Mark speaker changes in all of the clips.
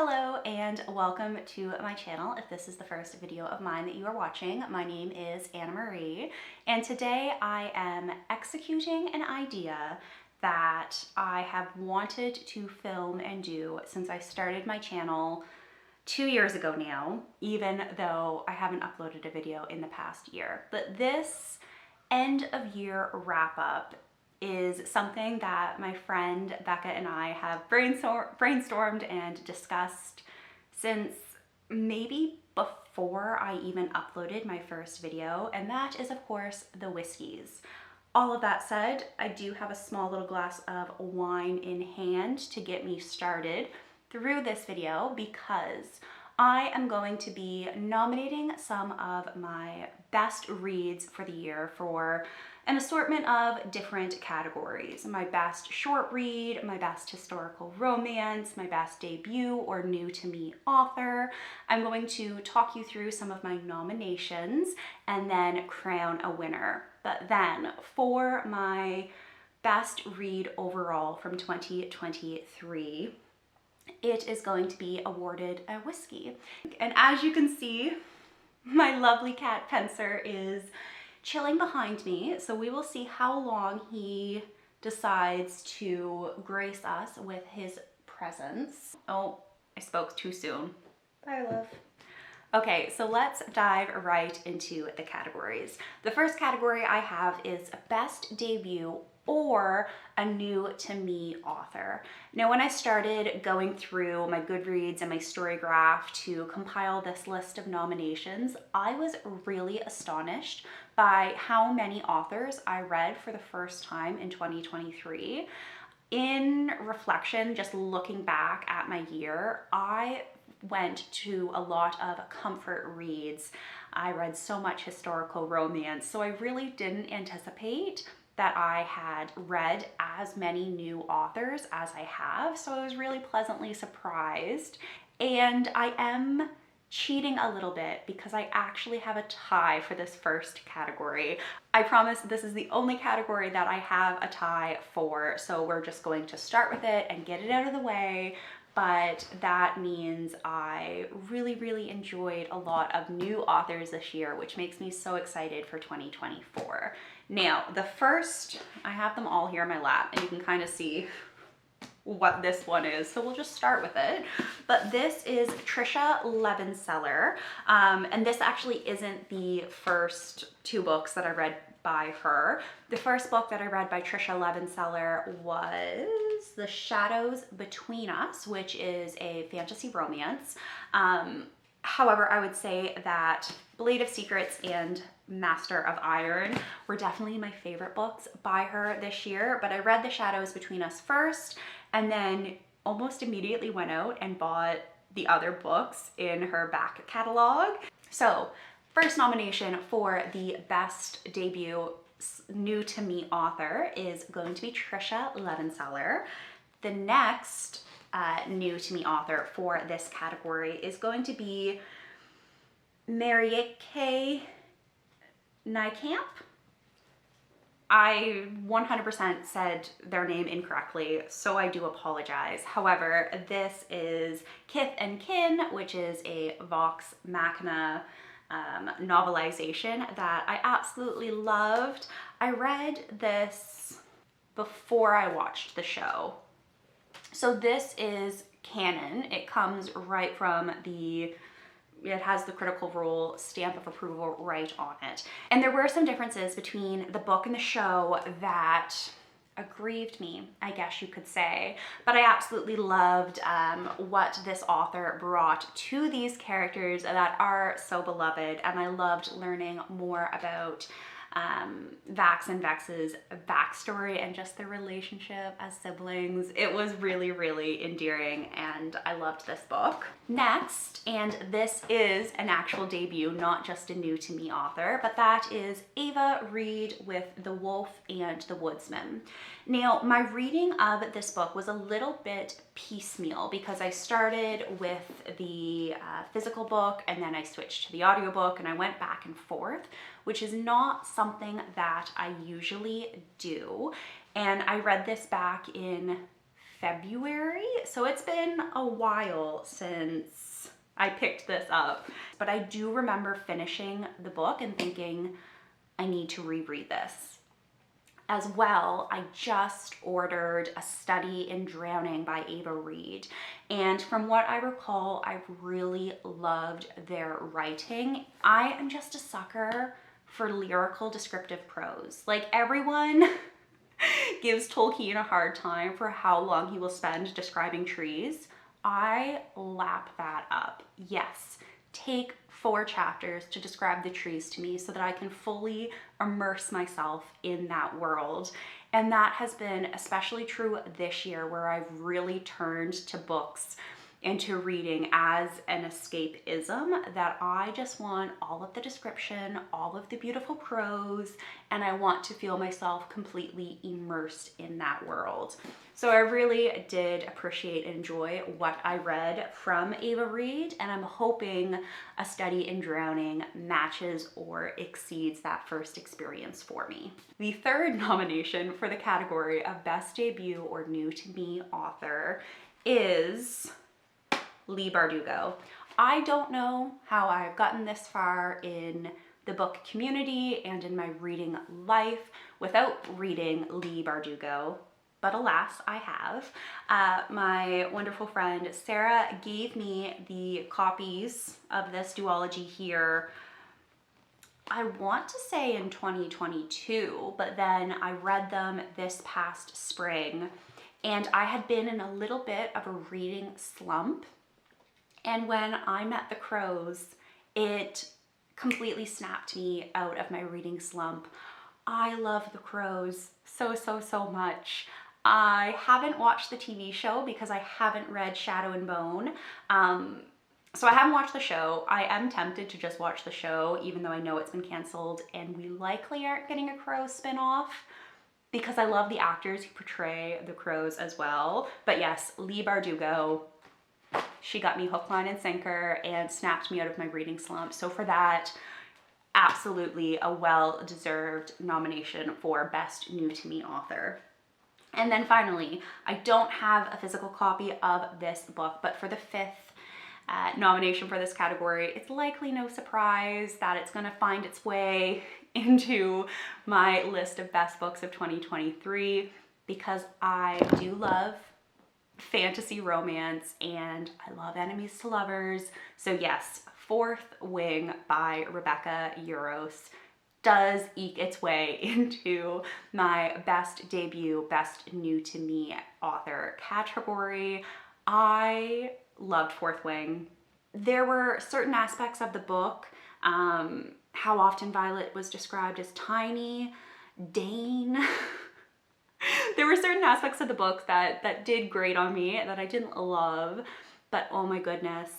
Speaker 1: Hello and welcome to my channel. If this is the first video of mine that you are watching, my name is Anna Marie, and today I am executing an idea that I have wanted to film and do since I started my channel 2 years ago now, even though I haven't uploaded a video in the past year. But this end of year wrap up is something that my friend Becca and I have brainstormed and discussed since maybe before I even uploaded my first video, and that is of course the Whiskies. All of that said, I do have a small little glass of wine in hand to get me started through this video because I am going to be nominating some of my best reads for the year for an assortment of different categories. My best short read, my best historical romance, my best debut or new to me author. I'm going to talk you through some of my nominations and then crown a winner. But then for my best read overall from 2023, it is going to be awarded a Whiskey. And as you can see, my lovely cat Pencer is chilling behind me, so we will see how long he decides to grace us with his presence. Oh, I spoke too soon. Bye, love. Okay, so let's dive right into the categories. The first category I have is Best Debut or a new to me author. Now, when I started going through my Goodreads and my StoryGraph to compile this list of nominations, I was really astonished by how many authors I read for the first time in 2023. In reflection, just looking back at my year, I went to a lot of comfort reads. I read so much historical romance, so I really didn't anticipate that I had read as many new authors as I have, so I was really pleasantly surprised. And I am cheating a little bit because I actually have a tie for this first category. I promise this is the only category that I have a tie for, so we're just going to start with it and get it out of the way. But that means I really enjoyed a lot of new authors this year, which makes me so excited for 2024. Now, the first, I have them all here in my lap, and you can kind of see what this one is, so we'll just start with it. But this is Tricia Levenseller, and this actually isn't the first two books that I read by her. The first book that I read by Tricia Levenseller was The Shadows Between Us, which is a fantasy romance. However, I would say that Blade of Secrets and Master of Iron were definitely my favorite books by her this year, but I read The Shadows Between Us first and then almost immediately went out and bought the other books in her back catalog. So, first nomination for the best debut new to me author is going to be Tricia Levenseller. The next new to me author for this category is going to be Marieke Nijkamp. I 100% said their name incorrectly, so I do apologize. However, this is Kith and Kin, which is a Vox Machina novelization that I absolutely loved. I read this before I watched the show. So this is canon. It comes right from it has the Critical Role stamp of approval right on it. And there were some differences between the book and the show that aggrieved me, I guess you could say. But I absolutely loved what this author brought to these characters that are so beloved, and I loved learning more about Vax and Vex's backstory and just their relationship as siblings. It was really endearing, and I loved this book. Next, and this is an actual debut, not just a new to me author, but that is Ava Reid with The Wolf and the Woodsman. Now, my reading of this book was a little bit piecemeal because I started with the physical book and then I switched to the audiobook and I went back and forth, which is not something that I usually do. And I read this back in February, so it's been a while since I picked this up, but I do remember finishing the book and thinking, I need to reread this. As well, I just ordered A Study in Drowning by Ava Reid, and from what I recall, I really loved their writing. I am just a sucker for lyrical descriptive prose. Like, everyone gives Tolkien a hard time for how long he will spend describing trees. I lap that up. Yes, take 4 chapters to describe the trees to me so that I can fully immerse myself in that world. And that has been especially true this year, where I've really turned to books and to reading as an escapism, that I just want all of the description, all of the beautiful prose, and I want to feel myself completely immersed in that world. So I really did appreciate and enjoy what I read from Ava Reid, and I'm hoping A Study in Drowning matches or exceeds that first experience for me. The third nomination for the category of Best Debut or New to Me Author is Leigh Bardugo. I don't know how I've gotten this far in the book community and in my reading life without reading Leigh Bardugo, but alas, I have. My wonderful friend Sarah gave me the copies of this duology here, I want to say in 2022, but then I read them this past spring, and I had been in a little bit of a reading slump. And when I met The Crows, it completely snapped me out of my reading slump. I love The Crows so, so, so much. I haven't watched the TV show because I haven't read Shadow and Bone. So I haven't watched the show. I am tempted to just watch the show, even though I know it's been canceled, and we likely aren't getting a Crows spin-off, because I love the actors who portray the Crows as well. But yes, Leigh Bardugo, she got me hook, line, and sinker and snapped me out of my reading slump. So for that, absolutely a well-deserved nomination for Best New to Me Author. And then finally, I don't have a physical copy of this book, but for the 5th nomination for this category, it's likely no surprise that it's going to find its way into my list of best books of 2023, because I do love fantasy romance and I love enemies to lovers. So yes, Fourth Wing by Rebecca Yarros does eke its way into my best debut, best new to me author category. I loved Fourth Wing. There were certain aspects of the book, how often Violet was described as tiny, Dane. There were certain aspects of the book that did grate on me, that I didn't love, but oh my goodness,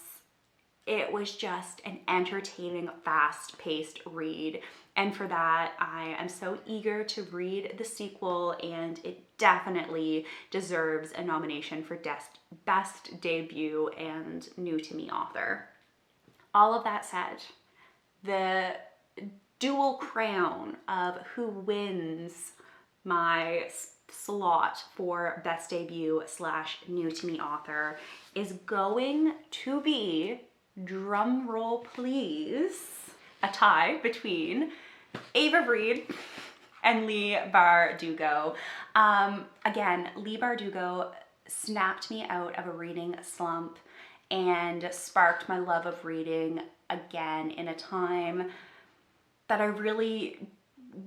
Speaker 1: it was just an entertaining, fast-paced read. And for that, I am so eager to read the sequel, and it definitely deserves a nomination for Best Debut and New to Me Author. All of that said, the dual crown of who wins my slot for Best Debut / New to Me Author is going to be, drum roll please, a tie between Ava Reid and Leigh Bardugo. Again, Leigh Bardugo snapped me out of a reading slump and sparked my love of reading again in a time that I really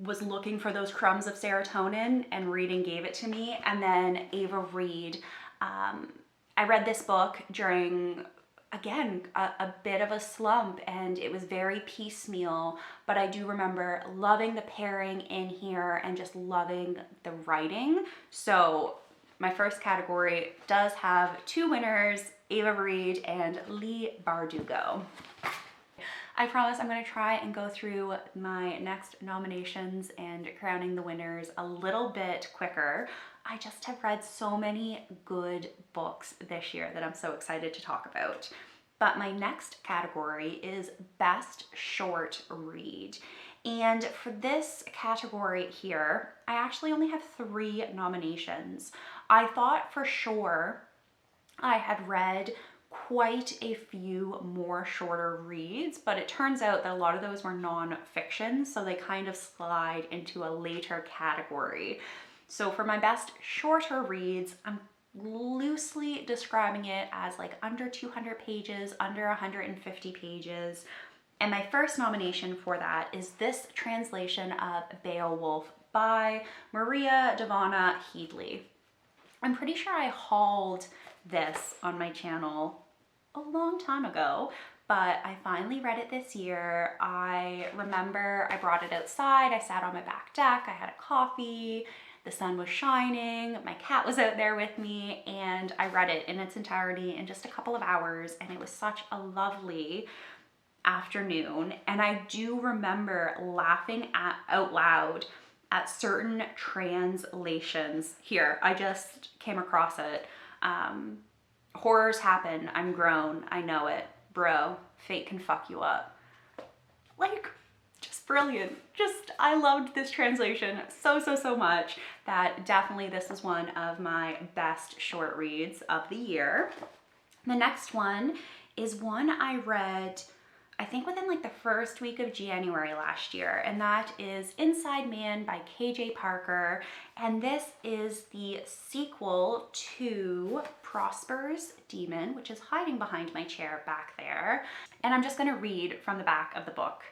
Speaker 1: was looking for those crumbs of serotonin, and reading gave it to me. And then Ava Reid, I read this book during, again, a bit of a slump, and it was very piecemeal, but I do remember loving the pairing in here and just loving the writing. So my first category does have 2 winners, Ava Reid and Leigh Bardugo. I promise I'm going to try and go through my next nominations and crowning the winners a little bit quicker. I just have read so many good books this year that I'm so excited to talk about. But my next category is Best Short Read. And for this category here, I actually only have 3 nominations. I thought for sure I had read quite a few more shorter reads, but it turns out that a lot of those were nonfiction, so they kind of slide into a later category. So for my best shorter reads, I'm loosely describing it as like under 200 pages, under 150 pages. And my first nomination for that is this translation of Beowulf by Maria Devana Headley. I'm pretty sure I hauled this on my channel a long time ago, but I finally read it this year. I remember I brought it outside, I sat on my back deck, I had a coffee, the sun was shining, my cat was out there with me, and I read it in its entirety in just a couple of hours, and it was such a lovely afternoon. And I do remember laughing out loud at certain translations. Here, I just came across it. Horrors happen, I'm grown, I know it. Bro, fate can fuck you up. Like, just brilliant. I loved this translation so much that definitely this is one of my best short reads of the year. The next one is one I read, I think within like the first week of January last year, and that is Inside Man by KJ Parker. And this is the sequel to Prosper's Demon, which is hiding behind my chair back there. And I'm just gonna read from the back of the book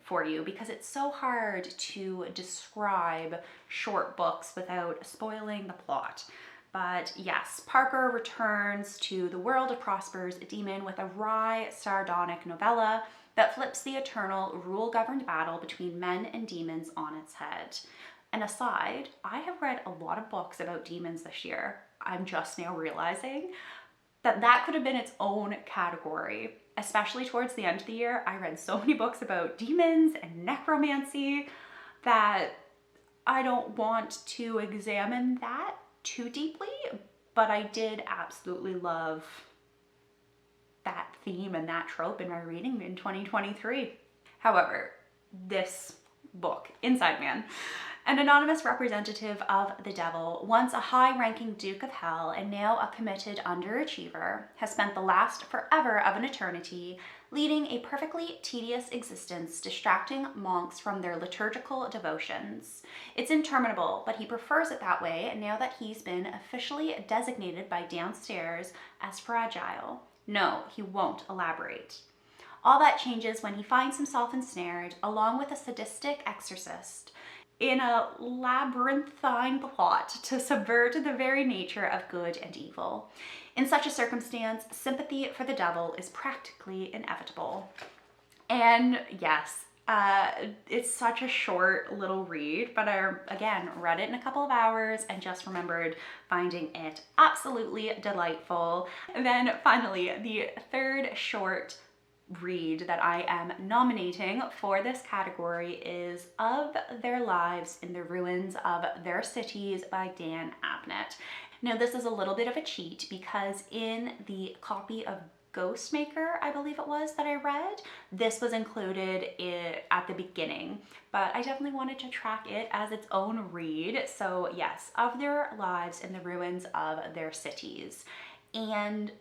Speaker 1: for you because it's so hard to describe short books without spoiling the plot. But yes, Parker returns to the world of Prosper's Demon with a wry, sardonic novella that flips the eternal rule-governed battle between men and demons on its head. And aside, I have read a lot of books about demons this year. I'm just now realizing that that could have been its own category. Especially towards the end of the year, I read so many books about demons and necromancy that I don't want to examine that too deeply, but I did absolutely love that theme and that trope in my reading in 2023. However, this book, Inside Man, an anonymous representative of the devil, once a high-ranking Duke of Hell and now a committed underachiever, has spent the last forever of an eternity leading a perfectly tedious existence, distracting monks from their liturgical devotions. It's interminable, but he prefers it that way now that he's been officially designated by downstairs as fragile. No, he won't elaborate. All that changes when he finds himself ensnared, along with a sadistic exorcist, in a labyrinthine plot to subvert the very nature of good and evil. In such a circumstance, sympathy for the devil is practically inevitable. And yes, it's such a short little read, but I, again, read it in a couple of hours and just remembered finding it absolutely delightful. And then finally, the third short read that I am nominating for this category is Of Their Lives in the Ruins of Their Cities by Dan Abnett. Now, this is a little bit of a cheat because in the copy of Ghostmaker, I believe it was, that I read, this was included at the beginning, but I definitely wanted to track it as its own read. So yes, Of Their Lives in the Ruins of Their Cities. And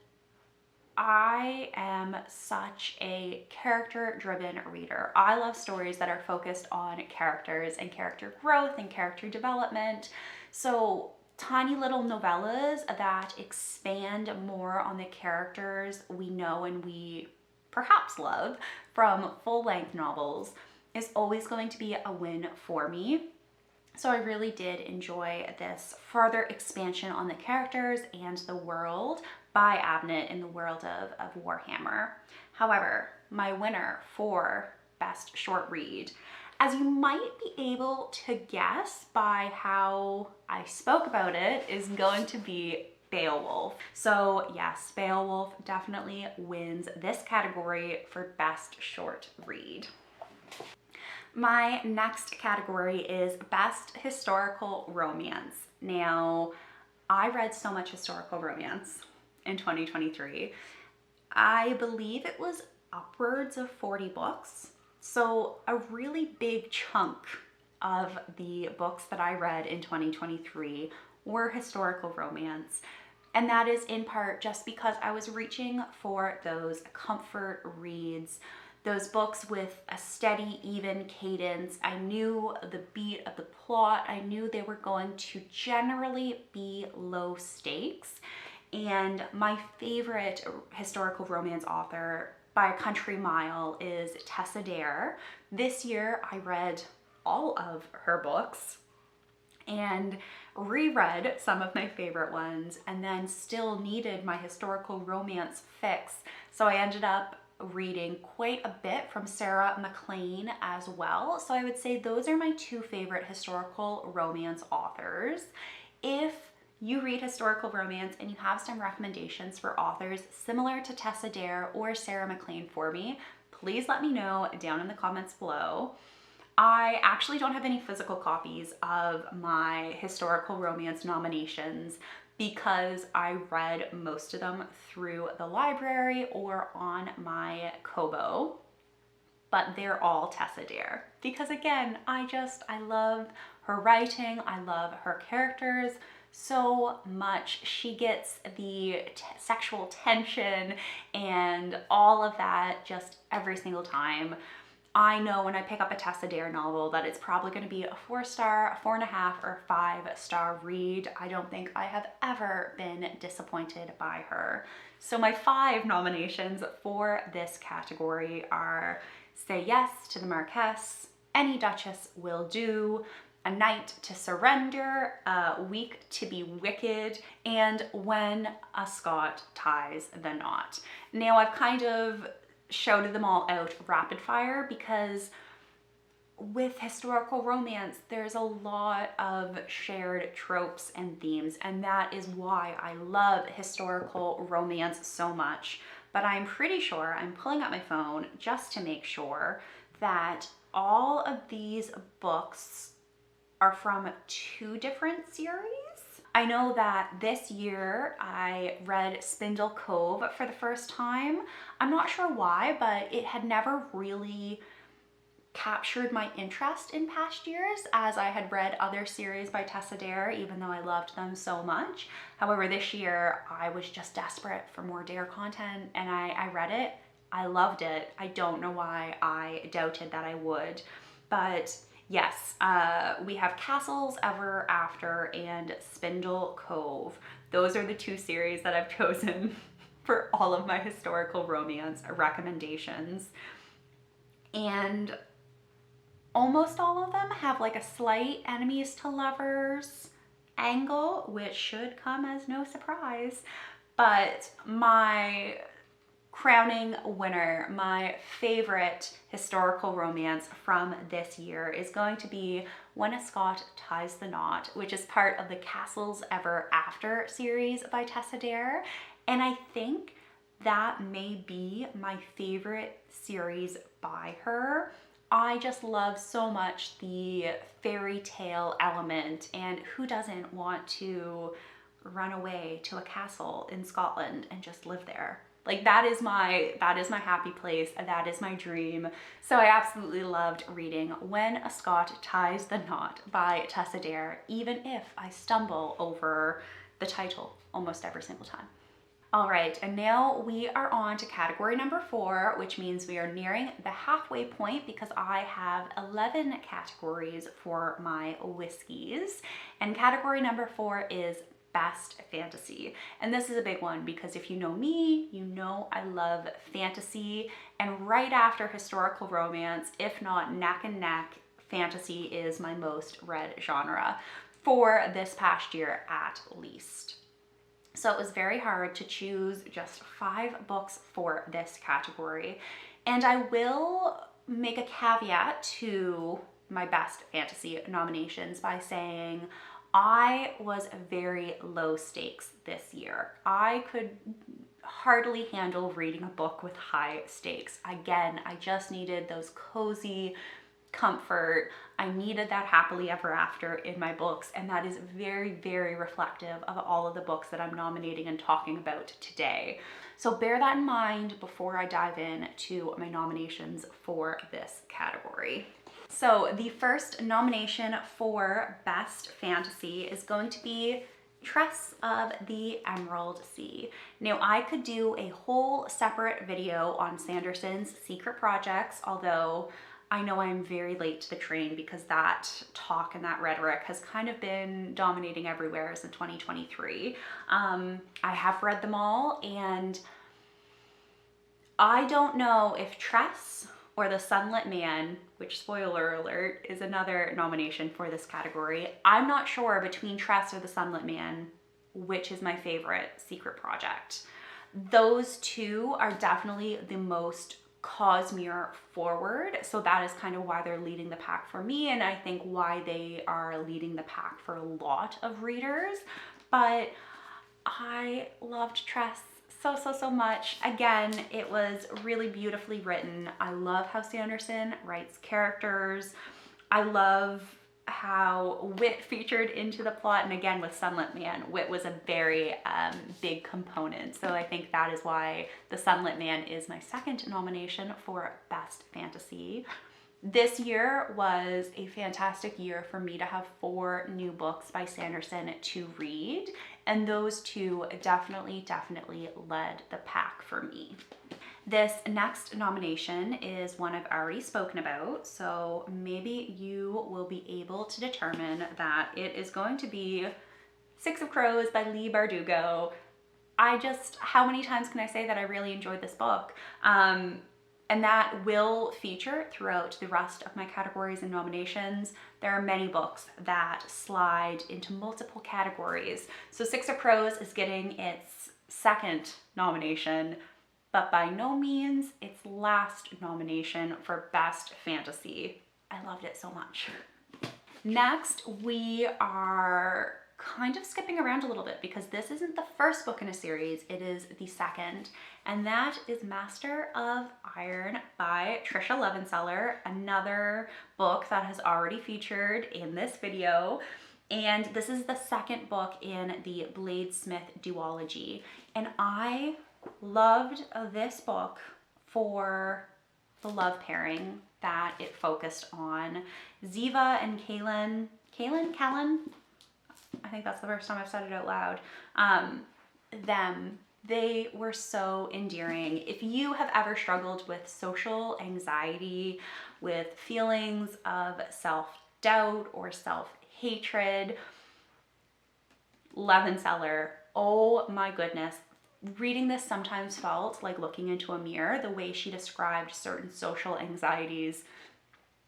Speaker 1: I am such a character-driven reader. I love stories that are focused on characters and character growth and character development. So tiny little novellas that expand more on the characters we know and we perhaps love from full-length novels is always going to be a win for me. So I really did enjoy this further expansion on the characters and the world by Abnett in the world of Warhammer. However, my winner for Best Short Read, as you might be able to guess by how I spoke about it, is going to be Beowulf. So yes, Beowulf definitely wins this category for Best Short Read. My next category is Best Historical Romance. Now, I read so much historical romance in 2023. I believe it was upwards of 40 books. So a really big chunk of the books that I read in 2023 were historical romance. And that is in part just because I was reaching for those comfort reads, those books with a steady, even cadence. I knew the beat of the plot. I knew they were going to generally be low stakes. And my favorite historical romance author by a country mile is Tessa Dare. This year I read all of her books and reread some of my favorite ones, and then still needed my historical romance fix. So I ended up reading quite a bit from Sarah MacLean as well. So I would say those are my two favorite historical romance authors. If you read historical romance and you have some recommendations for authors similar to Tessa Dare or Sarah MacLean for me, please let me know down in the comments below. I actually don't have any physical copies of my historical romance nominations because I read most of them through the library or on my Kobo, but they're all Tessa Dare because again, I love her writing. I love her characters so much. She gets the sexual tension and all of that just every single time. I know when I pick up a Tessa Dare novel that it's probably going to be a 4-star, a 4.5, or 5-star read. I don't think I have ever been disappointed by her. So my 5 nominations for this category are Say Yes to the Marquess, Any Duchess Will Do, A Night to Surrender, A Week to be Wicked, and When a Scot Ties the Knot. Now I've kind of shouted them all out rapid fire because with historical romance, there's a lot of shared tropes and themes, and that is why I love historical romance so much. But I'm pretty sure, I'm pulling up my phone just to make sure, that all of these books are from 2 different series. I know that this year I read Spindle Cove for the first time. I'm not sure why, but it had never really captured my interest in past years as I had read other series by Tessa Dare, even though I loved them so much. However, this year I was just desperate for more Dare content and I read it. I loved it. I don't know why I doubted that I would, but yes, we have Castles Ever After and Spindle Cove. Those are the 2 series that I've chosen for all of my historical romance recommendations. And almost all of them have like a slight enemies to lovers angle, which should come as no surprise. But my crowning winner, my favorite historical romance from this year is going to be When a Scot Ties the Knot, which is part of the Castles Ever After series by Tessa Dare. And I think that may be my favorite series by her. I just love so much the fairy tale element, and who doesn't want to run away to a castle in Scotland and just live there? Like that is my happy place, that is my dream. So I absolutely loved reading When a Scot Ties the Knot by Tessa Dare, even if I stumble over the title almost every single time. All right, and now we are on to category number 4, which means we are nearing the halfway point because I have 11 categories for my Whiskies. And category number 4 is Best Fantasy. And this is a big one because if you know me, you know I love fantasy. And right after historical romance, if not neck and neck, fantasy is my most read genre for this past year at least. So it was very hard to choose just 5 books for this category. And I will make a caveat to my Best Fantasy nominations by saying I was very low stakes this year. I could hardly handle reading a book with high stakes. Again, I just needed those cozy comfort. I needed that happily ever after in my books, and that is very, very reflective of all of the books that I'm nominating and talking about today. So bear that in mind before I dive in to my nominations for this category. So the first nomination for Best Fantasy is going to be Tress of the Emerald Sea. Now, I could do a whole separate video on Sanderson's secret projects, although I know I'm very late to the train because that talk and that rhetoric has kind of been dominating everywhere in 2023. I have read them all, and I don't know if Tress or The Sunlit Man, which, spoiler alert, is another nomination for this category. I'm not sure between Tress or The Sunlit Man which is my favorite secret project. Those two are definitely the most Cosmere forward, so that is kind of why they're leading the pack for me, and I think why they are leading the pack for a lot of readers. But I loved Tress so much. Again, it was really beautifully written. I love how Sanderson writes characters. I love how wit featured into the plot, and again with Sunlit Man, wit was a very big component. So I think that is why The Sunlit Man is my second nomination for Best Fantasy. This year was a fantastic year for me to have 4 new books by Sanderson to read, and those two definitely led the pack for me. This next nomination is one I've already spoken about, so maybe you will be able to determine that it is going to be Six of Crows by Leigh Bardugo. How many times can I say that I really enjoyed this book? And that will feature throughout the rest of my categories and nominations. There are many books that slide into multiple categories. So Six of Crows is getting its second nomination, but by no means its last nomination for Best Fantasy. I loved it so much. Next, we are kind of skipping around a little bit because this isn't the first book in a series, it is the second, and that is Master of Iron by Tricia Levenseller, another book that has already featured in this video. And this is the second book in the Bladesmith duology, and I loved this book for the love pairing that it focused on. Ziva and Callan, I think that's the first time I've said it out loud. They were so endearing. If you have ever struggled with social anxiety, with feelings of self-doubt or self-hatred, Levenseller, oh my goodness. Reading this sometimes felt like looking into a mirror, the way she described certain social anxieties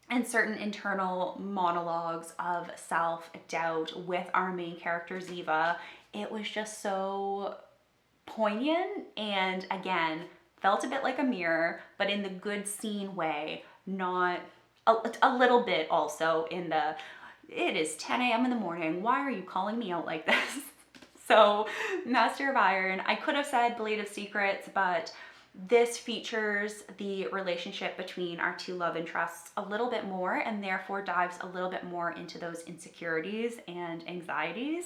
Speaker 1: and certain internal monologues of self-doubt with our main character, Ziva. It was just so poignant, and again, felt a bit like a mirror, but in the good scene way, not a little bit also in the, it is 10 a.m. in the morning, why are you calling me out like this? So Master of Iron, I could have said Blade of Secrets, but this features the relationship between our two love interests a little bit more, and therefore dives a little bit more into those insecurities and anxieties,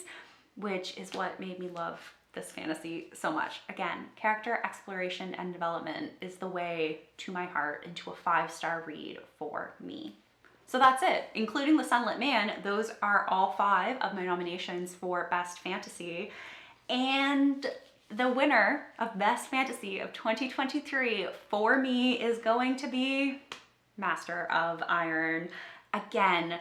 Speaker 1: which is what made me love this fantasy so much. Again, character exploration and development is the way to my heart and to a 5-star read for me. So that's it, including The Sunlit Man. Those are all 5 of my nominations for Best Fantasy. And the winner of Best Fantasy of 2023 for me is going to be Master of Iron. Again,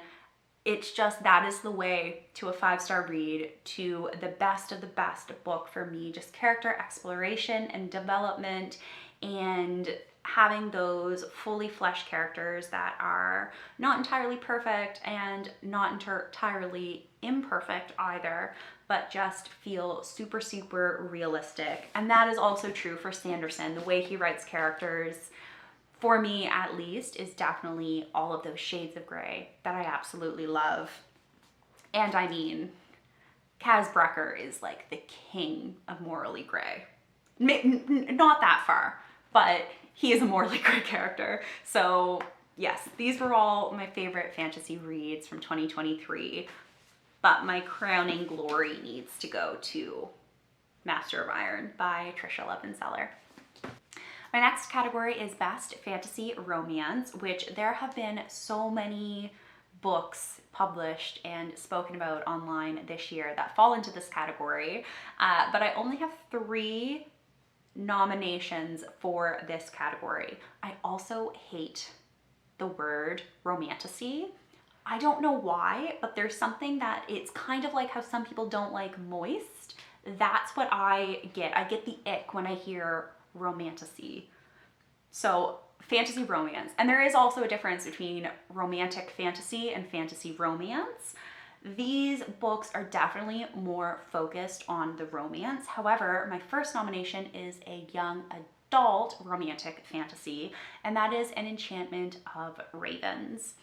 Speaker 1: it's just, that is the way to a 5-star read, to the best of the best book for me. Just character exploration and development, and having those fully fleshed characters that are not entirely perfect and not entirely imperfect either, but just feel super realistic. And that is also true for Sanderson. The way he writes characters, for me at least, is definitely all of those shades of gray that I absolutely love. And I mean, Kaz Brekker is like the king of morally gray. Not that far, but he is a morally gray character. So yes, these were all my favorite fantasy reads from 2023, but my crowning glory needs to go to Master of Iron by Trisha Levenseller. My next category is Best Fantasy Romance, which there have been so many books published and spoken about online this year that fall into this category, but I only have 3 nominations for this category. I also hate the word romantasy. I don't know why, but there's something that it's kind of like how some people don't like moist. That's what I get. I get the ick when I hear romantasy. So fantasy romance. And there is also a difference between romantic fantasy and fantasy romance. These books are definitely more focused on the romance. However, my first nomination is a young adult romantic fantasy, and that is An Enchantment of Ravens.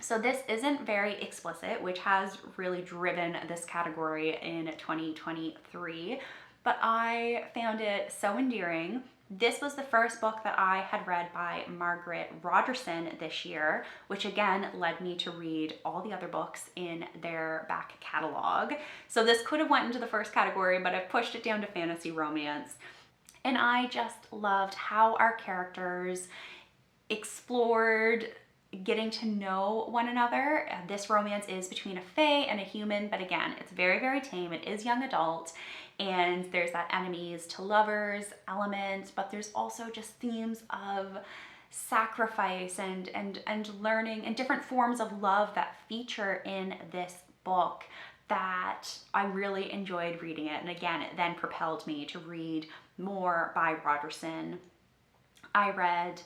Speaker 1: So this isn't very explicit, which has really driven this category in 2023, but I found it so endearing. This was the first book that I had read by Margaret Rogerson this year, which again led me to read all the other books in their back catalog. So this could have went into the first category, but I've pushed it down to fantasy romance. And I just loved how our characters explored getting to know one another. This romance is between a fae and a human, but again, it's very, very tame. It is young adult, and there's that enemies to lovers element, but there's also just themes of sacrifice and learning and different forms of love that feature in this book that I really enjoyed reading it. And again, it then propelled me to read more by Rogerson. I read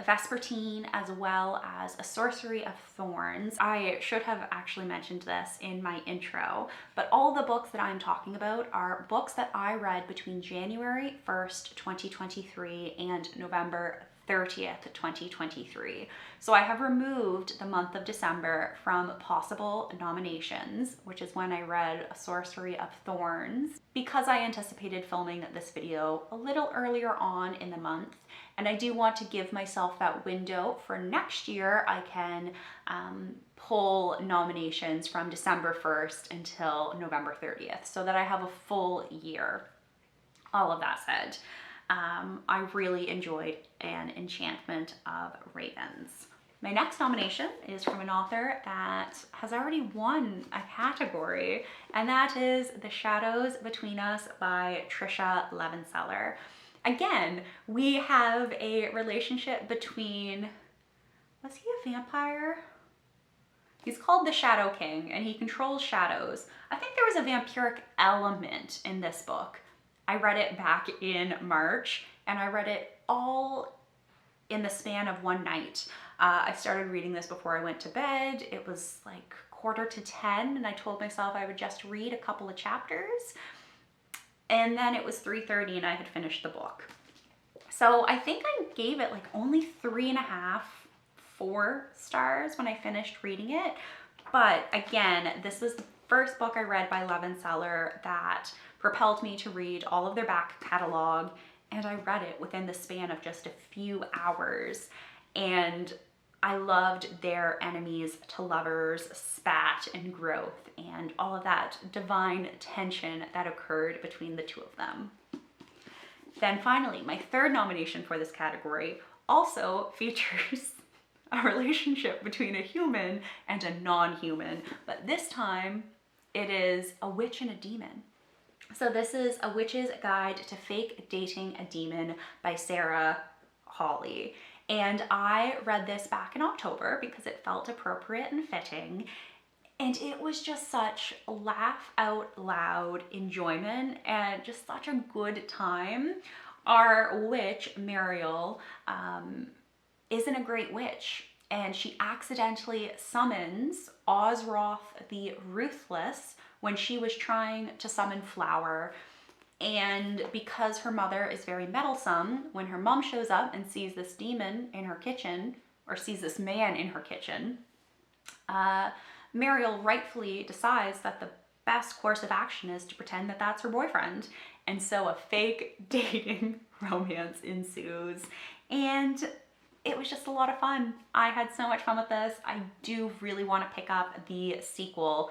Speaker 1: Vespertine, as well as A Sorcery of Thorns. I should have actually mentioned this in my intro, but all the books that I'm talking about are books that I read between January 1st, 2023 and November 30th, 2023. So I have removed the month of December from possible nominations, which is when I read A Sorcery of Thorns, because I anticipated filming this video a little earlier on in the month. And I do want to give myself that window for next year. I can pull nominations from December 1st until November 30th so that I have a full year. All of that said, I really enjoyed An Enchantment of Ravens. My next nomination is from an author that has already won a category, and that is The Shadows Between Us by Trisha Levenseller. Again, we have a relationship between, was he a vampire? He's called the Shadow King, and he controls shadows. I think there was a vampiric element in this book. I read it back in March, and I read it all in the span of one night. I started reading this before I went to bed. It was like 9:45, and I told myself I would just read a couple of chapters. And then it was 3:30 and I had finished the book. So I think I gave it like only 3.5, 4 stars when I finished reading it. But again, this was the first book I read by Levenseller that propelled me to read all of their back catalog, and I read it within the span of just a few hours. And I loved their enemies to lovers spat and growth and all of that divine tension that occurred between the two of them. Then finally, my third nomination for this category also features a relationship between a human and a non-human, but this time it is a witch and a demon. So this is A Witch's Guide to Fake Dating a Demon by Sarah Hawley. And I read this back in October because it felt appropriate and fitting. And it was just such laugh out loud enjoyment and just such a good time. Our witch, Mariel, isn't a great witch, and she accidentally summons Ozroth the Ruthless when she was trying to summon Flower. And because her mother is very meddlesome, when her mom shows up and sees this demon in her kitchen, or sees this man in her kitchen, Mariel rightfully decides that the best course of action is to pretend that that's her boyfriend. And so a fake dating romance ensues. And it was just a lot of fun. I had so much fun with this. I do really want to pick up the sequel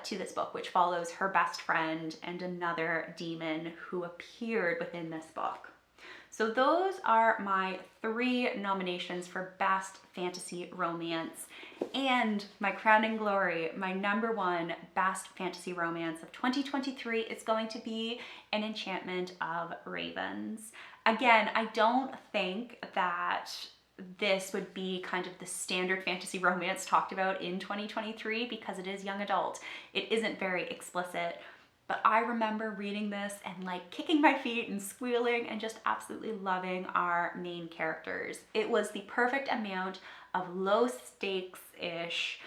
Speaker 1: to this book, which follows her best friend and another demon who appeared within this book. So those are my 3 nominations for Best Fantasy Romance, and my crowning glory, my #1 Best Fantasy Romance of 2023 is going to be An Enchantment of Ravens. Again, I don't think that this would be kind of the standard fantasy romance talked about in 2023 because it is young adult. It isn't very explicit. But I remember reading this and like kicking my feet and squealing and just absolutely loving our main characters. It was the perfect amount of low stakes-ish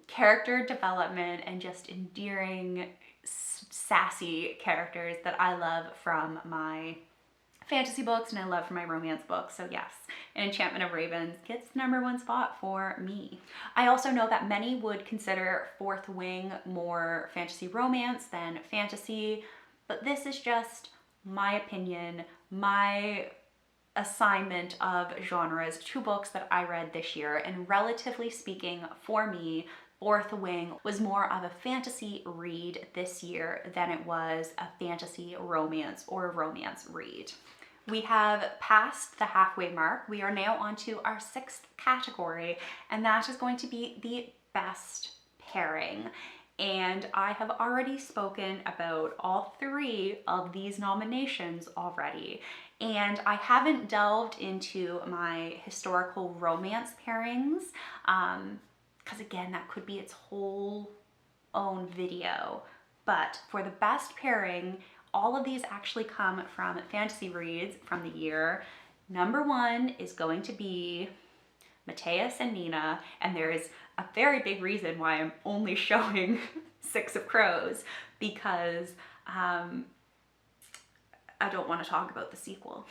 Speaker 1: character development and just endearing, sassy characters that I love from my fantasy books and I love from my romance books. So yes, An Enchantment of Ravens gets the #1 spot for me. I also know that many would consider Fourth Wing more fantasy romance than fantasy, but this is just my opinion, my assignment of genres, 2 books that I read this year, and relatively speaking for me, Fourth Wing was more of a fantasy read this year than it was a fantasy romance or a romance read. We have passed the halfway mark. We are now on to our 6th category, and that is going to be the best pairing. And I have already spoken about all 3 of these nominations already. And I haven't delved into my historical romance pairings, because again, that could be its whole own video. But for the best pairing, all of these actually come from fantasy reads from the year. #1 is going to be Matthias and Nina, and there is a very big reason why I'm only showing 6 of Crows, because I don't want to talk about the sequel.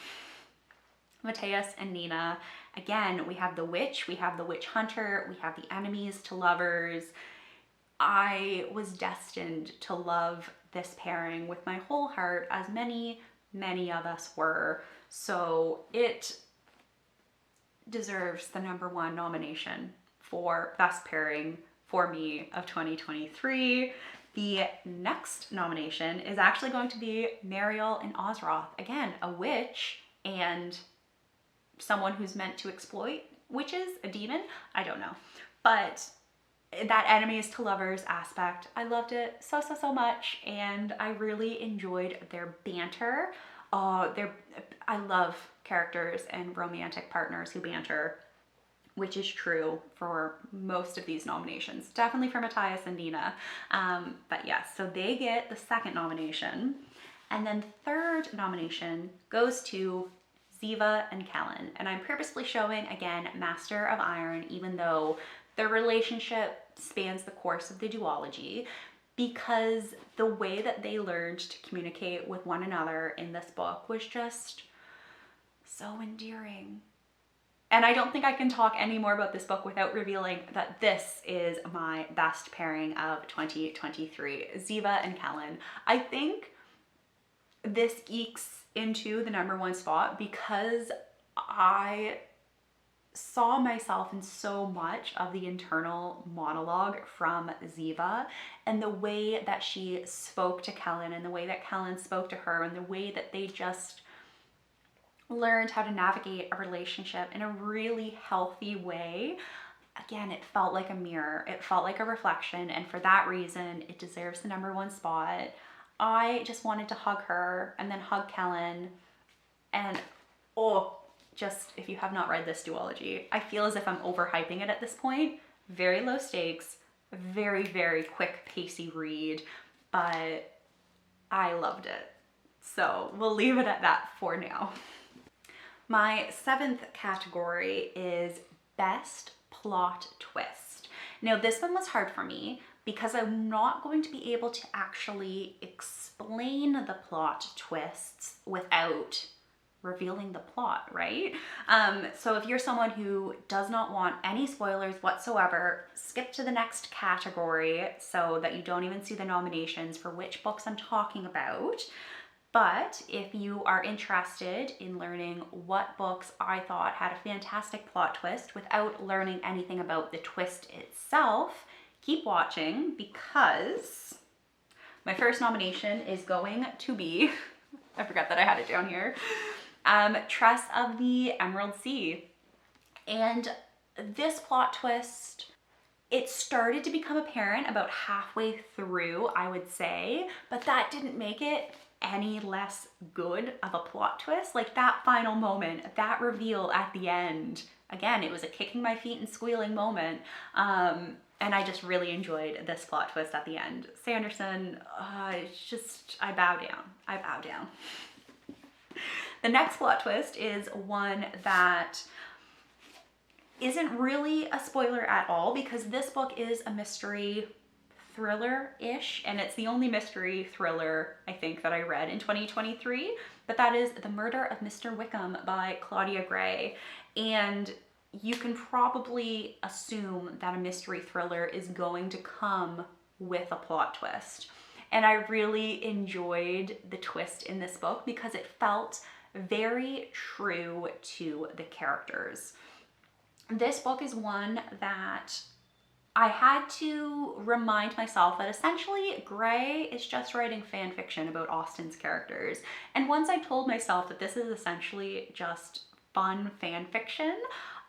Speaker 1: Matthias and Nina, again, we have the witch, we have the witch hunter, we have the enemies to lovers. I was destined to love this pairing with my whole heart, as many of us were. So it deserves the #1 nomination for best pairing for me of 2023. The next nomination is actually going to be Mariel and Ozroth. Again, a witch and someone who's meant to exploit witches, a demon, I don't know. But that enemies to lovers aspect, I loved it so much, and I really enjoyed their banter. I love characters and romantic partners who banter, which is true for most of these nominations. Definitely for Matthias and Nina. But yes, so they get the 2nd nomination. And then 3rd nomination goes to Ziva and Kellen. And I'm purposely showing, again, Master of Iron, even though their relationship spans the course of the duology, because the way that they learned to communicate with one another in this book was just so endearing. And I don't think I can talk any more about this book without revealing that this is my best pairing of 2023, Ziva and Kellen. I think this ekes into the #1 spot because I saw myself in so much of the internal monologue from Ziva, and the way that she spoke to Kellen and the way that Kellen spoke to her and the way that they just learned how to navigate a relationship in a really healthy way. Again, it felt like a mirror. It felt like a reflection, and for that reason, it deserves the #1 spot. I just wanted to hug her and then hug Kellen, and just, if you have not read this duology, I feel as if I'm overhyping it at this point. Very low stakes, very quick pacey read, but I loved it. So we'll leave it at that for now. My 7th category is Best Plot Twist. Now this one was hard for me because I'm not going to be able to actually explain the plot twists without revealing the plot, right? So if you're someone who does not want any spoilers whatsoever, skip to the next category so that you don't even see the nominations for which books I'm talking about. But if you are interested in learning what books I thought had a fantastic plot twist without learning anything about the twist itself, keep watching, because my first nomination is going to be, I forgot that I had it down here, Tress of the Emerald Sea. And this plot twist, it started to become apparent about halfway through, I would say, but that didn't make it any less good of a plot twist. Like that final moment, that reveal at the end, again, it was a kicking my feet and squealing moment. And I just really enjoyed this plot twist at the end. Sanderson, it's just, I bow down. I bow down. The next plot twist is one that isn't really a spoiler at all, because this book is a mystery thriller-ish, and it's the only mystery thriller I think that I read in 2023, but that is The Murder of Mr. Wickham by Claudia Gray. And you can probably assume that a mystery thriller is going to come with a plot twist. And I really enjoyed the twist in this book because it felt very true to the characters. This book is one that I had to remind myself that essentially Gray is just writing fan fiction about Austen's characters. And once I told myself that this is essentially just fun fan fiction,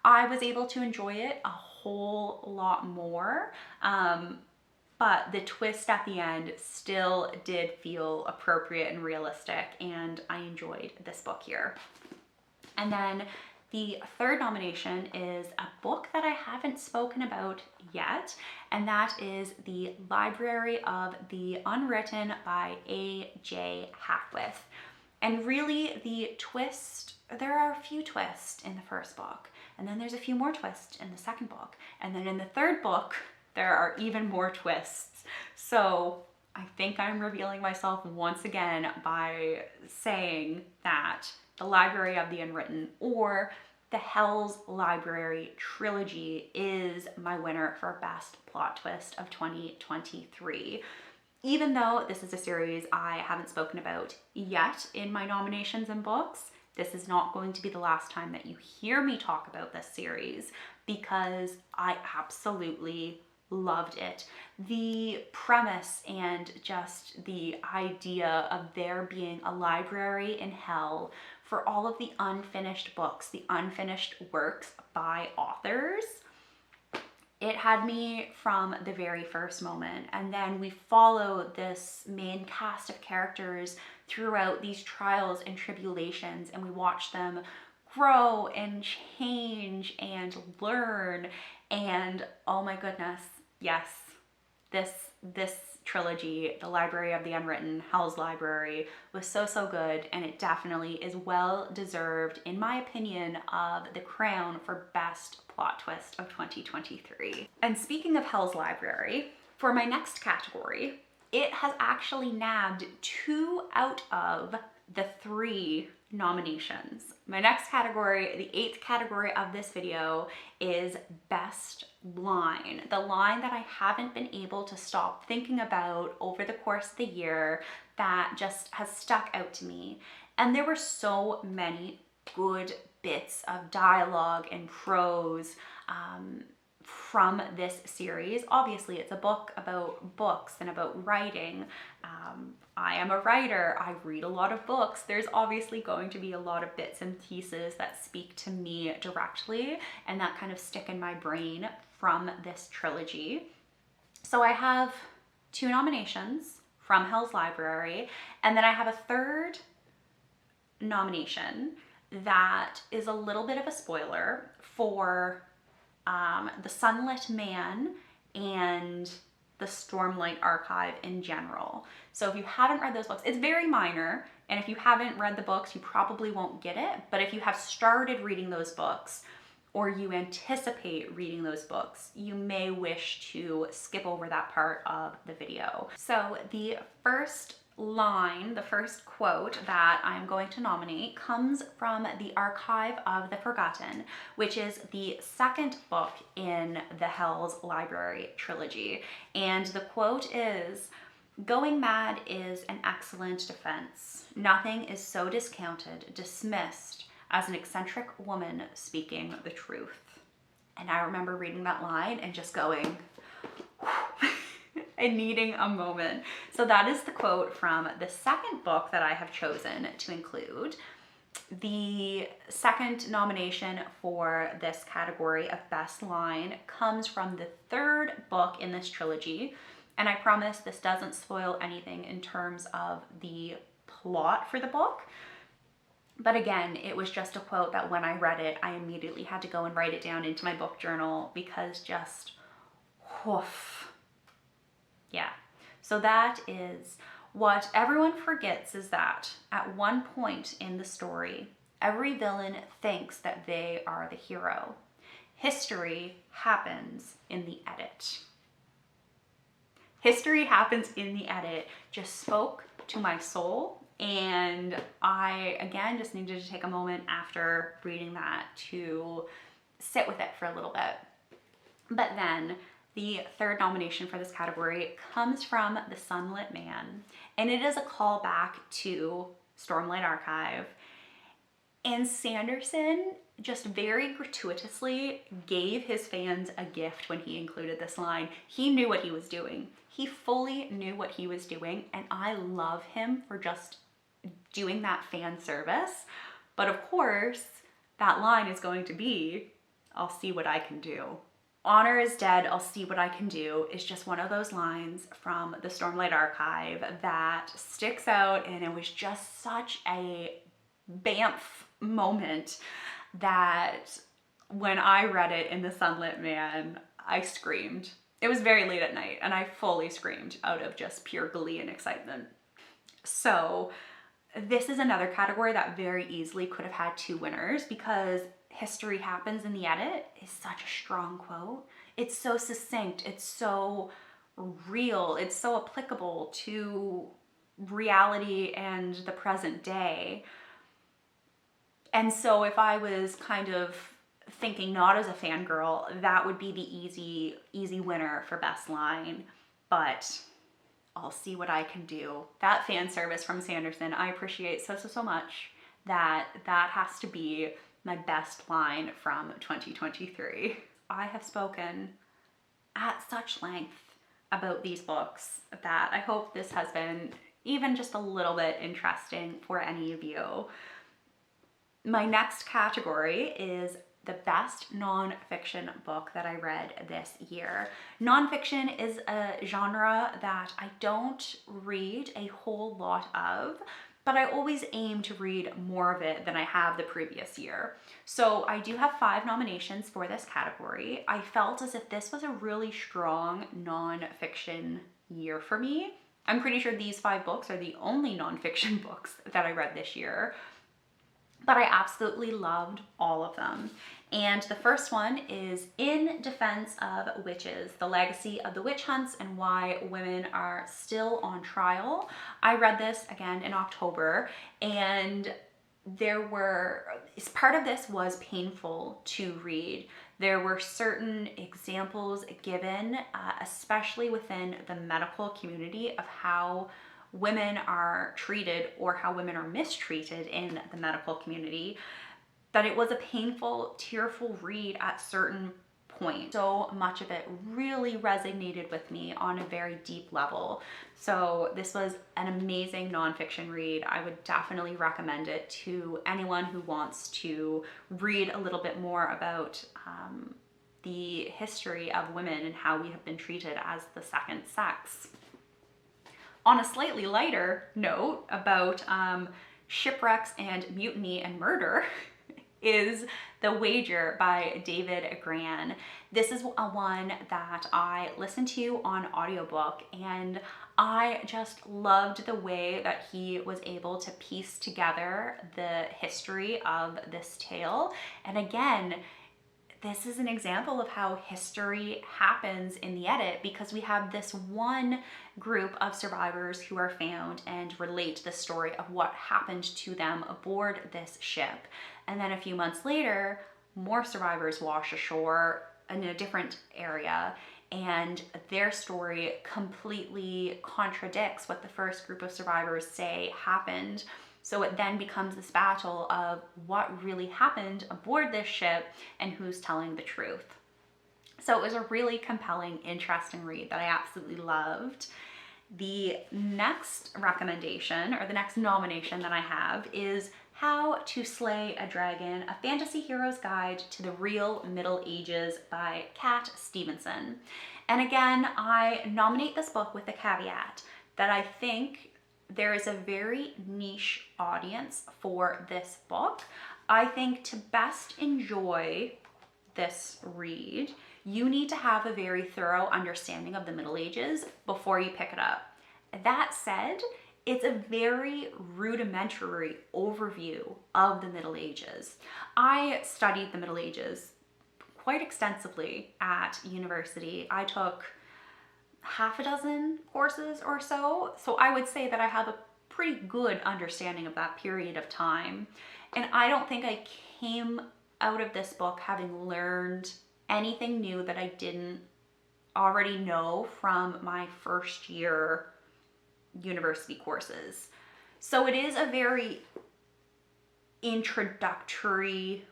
Speaker 1: I was able to enjoy it a whole lot more. But the twist at the end still did feel appropriate and realistic, and I enjoyed this book here. And then the third nomination is a book that I haven't spoken about yet, and that is The Library of the Unwritten by A.J. Hackwith. And really the twist, there are a few twists in the first book, and then there's a few more twists in the second book, and then in the third book, there are even more twists. So I think I'm revealing myself once again by saying that The Library of the Unwritten, or the Hell's Library trilogy, is my winner for Best Plot Twist of 2023. Even though this is a series I haven't spoken about yet in my nominations and books, this is not going to be the last time that you hear me talk about this series, because I absolutely loved it. The premise and just the idea of there being a library in hell for all of the unfinished books, the unfinished works by authors, it had me from the very first moment. And then we follow this main cast of characters throughout these trials and tribulations, and we watch them grow and change and learn. And oh my goodness, yes, this trilogy, The Library of the Unwritten, Hell's Library, was so good, and it definitely is well deserved, in my opinion, of the crown for Best Plot Twist of 2023. And speaking of Hell's Library, for my next category, it has actually nabbed 2 out of the 3 nominations. My next category, the 8th category of this video, is Best Line. The line that I haven't been able to stop thinking about over the course of the year that just has stuck out to me. And there were so many good bits of dialogue and prose from this series. Obviously, it's a book about books and about writing. I am a writer. I read a lot of books. There's obviously going to be a lot of bits and pieces that speak to me directly and that kind of stick in my brain from this trilogy. So I have 2 nominations from Hell's Library, and then I have a third nomination that is a little bit of a spoiler for The Sunlit Man and the Stormlight Archive in general. So if you haven't read those books, it's very minor, and if you haven't read the books, you probably won't get it. But if you have started reading those books, or you anticipate reading those books, you may wish to skip over that part of the video. So the first line, the first quote that I'm going to nominate comes from The Archive of the Forgotten, which is the second book in the Hell's Library trilogy. And the quote is, Going mad is an excellent defense. Nothing is so discounted, dismissed, as an eccentric woman speaking the truth. And I remember reading that line and just going, and needing a moment. So that is the quote from the second book that I have chosen to include. The second nomination for this category of best line comes from the third book in this trilogy. And I promise this doesn't spoil anything in terms of the plot for the book. But again, it was just a quote that when I read it, I immediately had to go and write it down into my book journal because just, woof. Yeah. So that is what everyone forgets, is that at one point in the story, every villain thinks that they are the hero. History happens in the edit. History happens in the edit just spoke to my soul. And I, again, just needed to take a moment after reading that to sit with it for a little bit. But then the third nomination for this category comes from The Sunlit Man, and it is a callback to Stormlight Archive. And Sanderson just very gratuitously gave his fans a gift when he included this line. He knew what he was doing. He fully knew what he was doing, and I love him for just doing that fan service. But of course, that line is going to be, I'll see what I can do. Honor is dead, I'll see what I can do is just one of those lines from the Stormlight Archive that sticks out, and it was just such a bamf moment that when I read it in The Sunlit Man, I screamed. It was very late at night, and I fully screamed out of just pure glee and excitement. So this is another category that very easily could have had two winners because history happens in the edit is such a strong quote. It's so succinct. It's so real. It's so applicable to reality and the present day. And so if I was kind of thinking not as a fangirl, that would be the easy winner for best line. But I'll see what I can do. That fan service from Sanderson, I appreciate so much that has to be my best line from 2023. I have spoken at such length about these books that I hope this has been even just a little bit interesting for any of you. My next category is the best nonfiction book that I read this year. Nonfiction is a genre that I don't read a whole lot of, but I always aim to read more of it than I have the previous year. So I do have 5 nominations for this category. I felt as if this was a really strong nonfiction year for me. I'm pretty sure these 5 books are the only nonfiction books that I read this year, but I absolutely loved all of them. And the first one is In Defense of Witches, The Legacy of the Witch Hunts and Why Women Are Still on Trial. I read this again in October, and part of this was painful to read. There were certain examples given, especially within the medical community, of how women are treated or how women are mistreated in the medical community, that it was a painful, tearful read at certain points. So much of it really resonated with me on a very deep level. So this was an amazing nonfiction read. I would definitely recommend it to anyone who wants to read a little bit more about the history of women and how we have been treated as the second sex. On a slightly lighter note about shipwrecks and mutiny and murder is The Wager by David Gran. This is a one that I listened to on audiobook, and I just loved the way that he was able to piece together the history of this tale. And again, this is an example of how history happens in the edit, because we have this one group of survivors who are found and relate the story of what happened to them aboard this ship. And then a few months later, more survivors wash ashore in a different area, and their story completely contradicts what the first group of survivors say happened. So it then becomes this battle of what really happened aboard this ship and who's telling the truth. So it was a really compelling, interesting read that I absolutely loved. The next recommendation, or the next nomination that I have, is How to Slay a Dragon, A Fantasy Hero's Guide to the Real Middle Ages by Cat Stevenson. And again, I nominate this book with the caveat that I think there is a very niche audience for this book. I think to best enjoy this read, you need to have a very thorough understanding of the Middle Ages before you pick it up. That said, it's a very rudimentary overview of the Middle Ages. I studied the Middle Ages quite extensively at university. I took half a dozen courses or so. So I would say that I have a pretty good understanding of that period of time. And I don't think I came out of this book having learned anything new that I didn't already know from my first year university courses. So it is a very introductory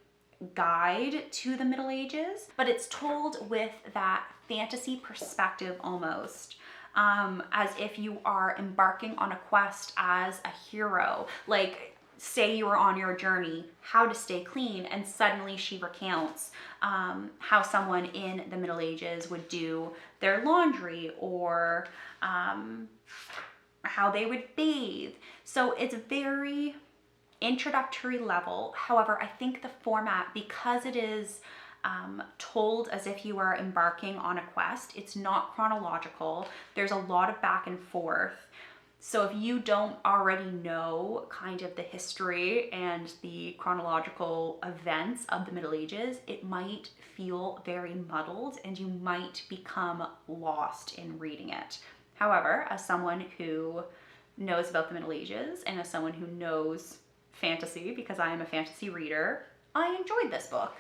Speaker 1: guide to the Middle Ages, but it's told with that fantasy perspective almost, as if you are embarking on a quest as a hero. Like, say you were on your journey, how to stay clean, and suddenly she recounts how someone in the Middle Ages would do their laundry, or how they would bathe. So it's very introductory level. However, I think the format, because it is told as if you are embarking on a quest, it's not chronological. There's a lot of back and forth. So if you don't already know kind of the history and the chronological events of the Middle Ages, it might feel very muddled and you might become lost in reading it. However, as someone who knows about the Middle Ages and as someone who knows fantasy, because I am a fantasy reader, I enjoyed this book.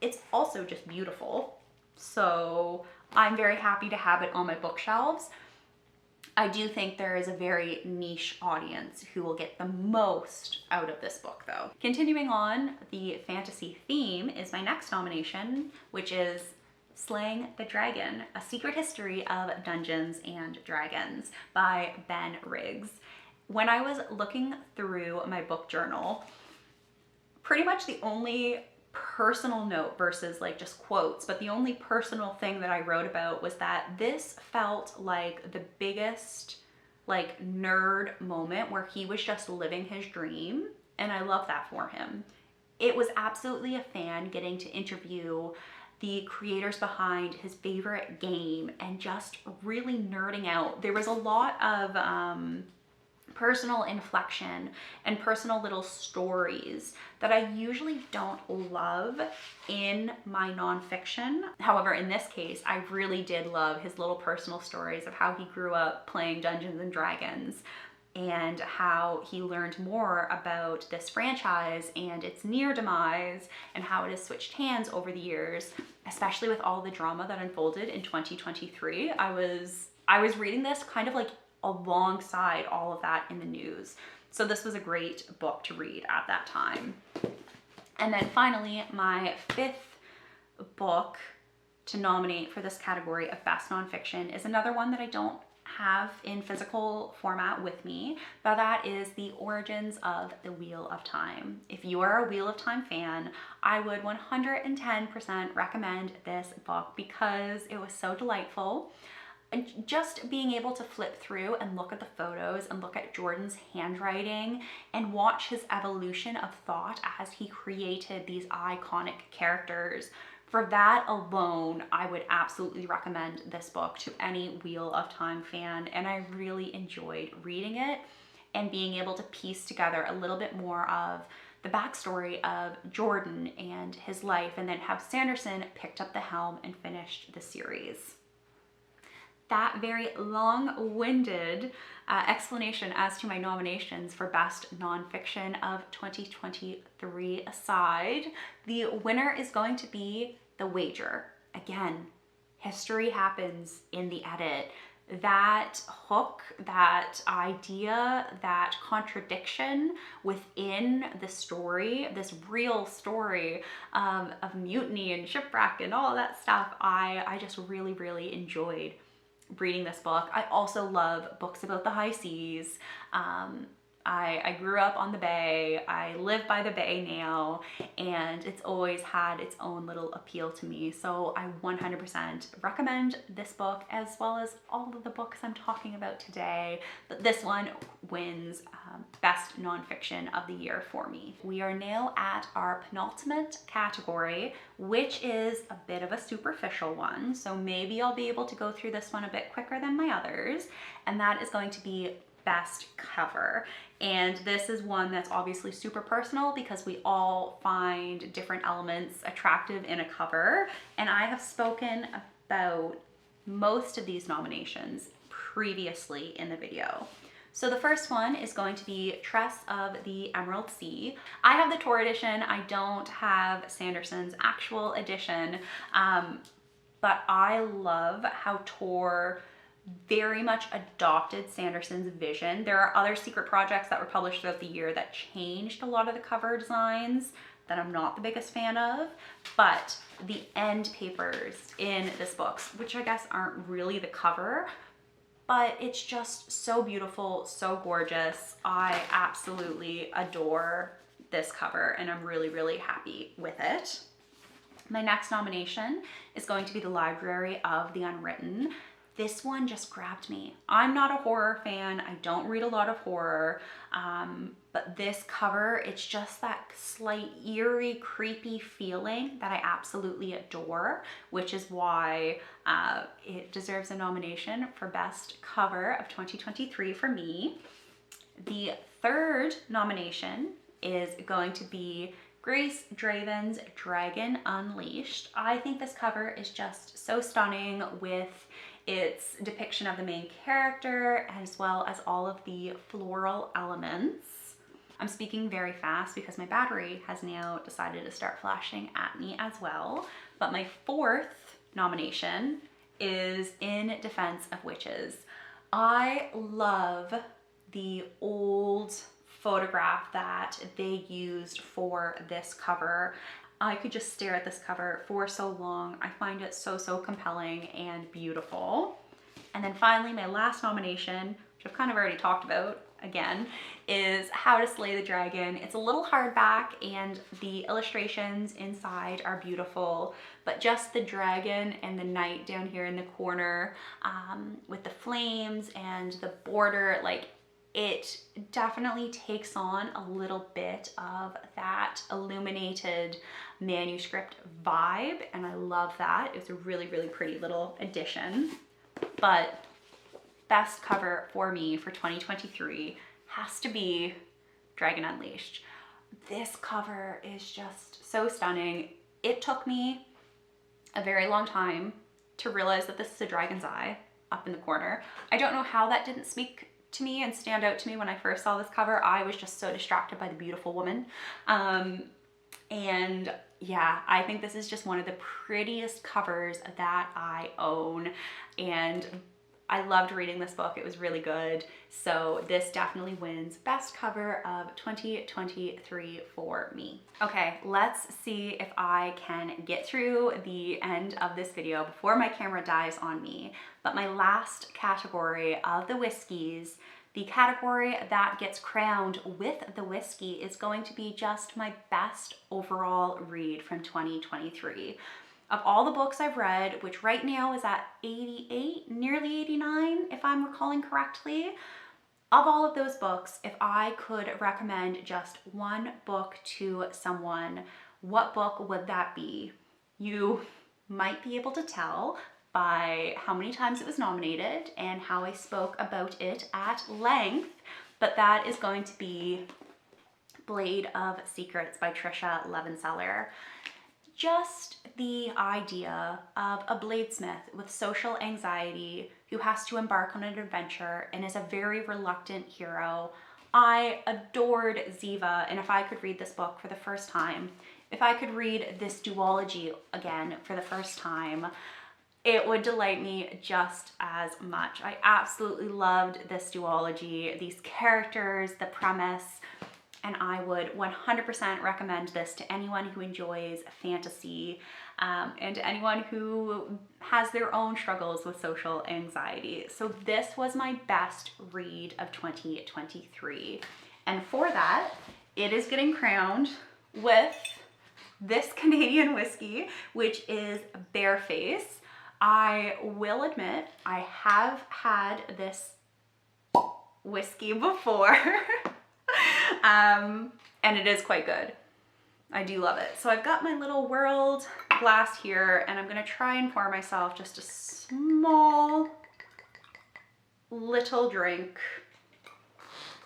Speaker 1: It's also just beautiful. So I'm very happy to have it on my bookshelves. I do think there is a very niche audience who will get the most out of this book though. Continuing on, the fantasy theme is my next nomination, which is Slaying the Dragon, A Secret History of Dungeons and Dragons by Ben Riggs. When I was looking through my book journal, pretty much the only personal note versus like just quotes, but the only personal thing that I wrote about was that this felt like the biggest like nerd moment where he was just living his dream, and I love that for him. It was absolutely a fan getting to interview the creators behind his favorite game and just really nerding out. There was a lot of personal inflection and personal little stories that I usually don't love in my nonfiction. However, in this case, I really did love his little personal stories of how he grew up playing Dungeons and Dragons and how he learned more about this franchise and its near demise and how it has switched hands over the years, especially with all the drama that unfolded in 2023. I was reading this kind of like alongside all of that in the news. So this was a great book to read at that time. And then finally, my fifth book to nominate for this category of best nonfiction is another one that I don't have in physical format with me, but that is The Origins of the Wheel of Time. If you are a Wheel of Time fan, I would 110% recommend this book because it was so delightful. And just being able to flip through and look at the photos and look at Jordan's handwriting and watch his evolution of thought as he created these iconic characters. For that alone, I would absolutely recommend this book to any Wheel of Time fan, and I really enjoyed reading it and being able to piece together a little bit more of the backstory of Jordan and his life, and then how Sanderson picked up the helm and finished the series. That very long-winded explanation as to my nominations for Best Nonfiction of 2023 aside, the winner is going to be The Wager. Again, history happens in the edit. That hook, that idea, that contradiction within the story, this real story of mutiny and shipwreck and all that stuff, I just really, really enjoyed reading this book. I also love books about the high seas. I grew up on the bay, I live by the bay now, and it's always had its own little appeal to me. So I 100% recommend this book, as well as all of the books I'm talking about today. But this one wins Best Nonfiction of the Year for me. We are now at our penultimate category, which is a bit of a superficial one. So maybe I'll be able to go through this one a bit quicker than my others, and that is going to be best cover. And this is one that's obviously super personal because we all find different elements attractive in a cover. And I have spoken about most of these nominations previously in the video. So the first one is going to be Tress of the Emerald Sea. I have the Tor edition. I don't have Sanderson's actual edition, but I love how Tor very much adopted Sanderson's vision. There are other secret projects that were published throughout the year that changed a lot of the cover designs that I'm not the biggest fan of, but the end papers in this book, which I guess aren't really the cover, but it's just so beautiful, so gorgeous. I absolutely adore this cover, and I'm really, really happy with it. My next nomination is going to be The Library of the Unwritten. This one just grabbed me. I'm not a horror fan. I don't read a lot of horror, but this cover, it's just that slight eerie, creepy feeling that I absolutely adore, which is why it deserves a nomination for Best Cover of 2023 for me. The third nomination is going to be Grace Draven's Dragon Unleashed. I think this cover is just so stunning with its depiction of the main character, as well as all of the floral elements. I'm speaking very fast because my battery has now decided to start flashing at me as well. But my fourth nomination is In Defense of Witches. I love the old photograph that they used for this cover. I could just stare at this cover for so long. I find it so, so compelling and beautiful. And then finally, my last nomination, which I've kind of already talked about again, is How to Slay the Dragon. It's a little hardback and the illustrations inside are beautiful, but just the dragon and the knight down here in the corner with the flames and the border, like, it definitely takes on a little bit of that illuminated manuscript vibe, and I love that. It's a really, really pretty little addition. But best cover for me for 2023 has to be Dragon Unleashed. This cover is just so stunning. It took me a very long time to realize that this is a dragon's eye up in the corner. I don't know how that didn't speak to me and stand out to me when I first saw this cover. I was just so distracted by the beautiful woman. And yeah, I think this is just one of the prettiest covers that I own, and I loved reading this book. It was really good. So this definitely wins Best Cover of 2023 for me. Okay, let's see if I can get through the end of this video before my camera dies on me. But my last category of the Whiskies, the category that gets crowned with the Whiskey, is going to be just my best overall read from 2023. Of all the books I've read, which right now is at 88, nearly 89, if I'm recalling correctly, of all of those books, if I could recommend just one book to someone, what book would that be? You might be able to tell by how many times it was nominated and how I spoke about it at length, but that is going to be Blade of Secrets by Tricia Levenseller. Just the idea of a bladesmith with social anxiety who has to embark on an adventure and is a very reluctant hero. I adored Ziva, and if I could read this book for the first time, if I could read this duology again for the first time, it would delight me just as much. I absolutely loved this duology, these characters, the premise, and I would 100% recommend this to anyone who enjoys fantasy and anyone who has their own struggles with social anxiety. So this was my best read of 2023. And for that, it is getting crowned with this Canadian whiskey, which is Bareface. I will admit, I have had this whiskey before, and it is quite good. I do love it. So I've got my little world glass here, and I'm gonna try and pour myself just a small little drink.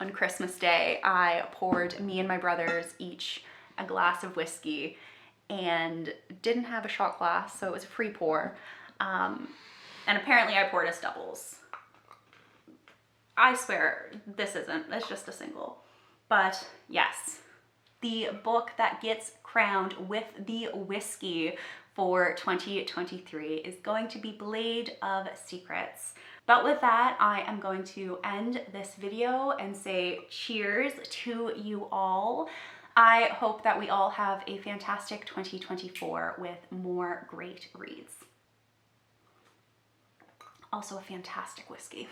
Speaker 1: On Christmas Day, I poured me and my brothers each a glass of whiskey and didn't have a shot glass, so it was a free pour. And apparently I poured us doubles. I swear this isn't, it's just a single. But yes, the book that gets crowned with the whiskey for 2023 is going to be Blade of Secrets. But with that, I am going to end this video and say cheers to you all. I hope that we all have a fantastic 2024 with more great reads. Also a fantastic whiskey.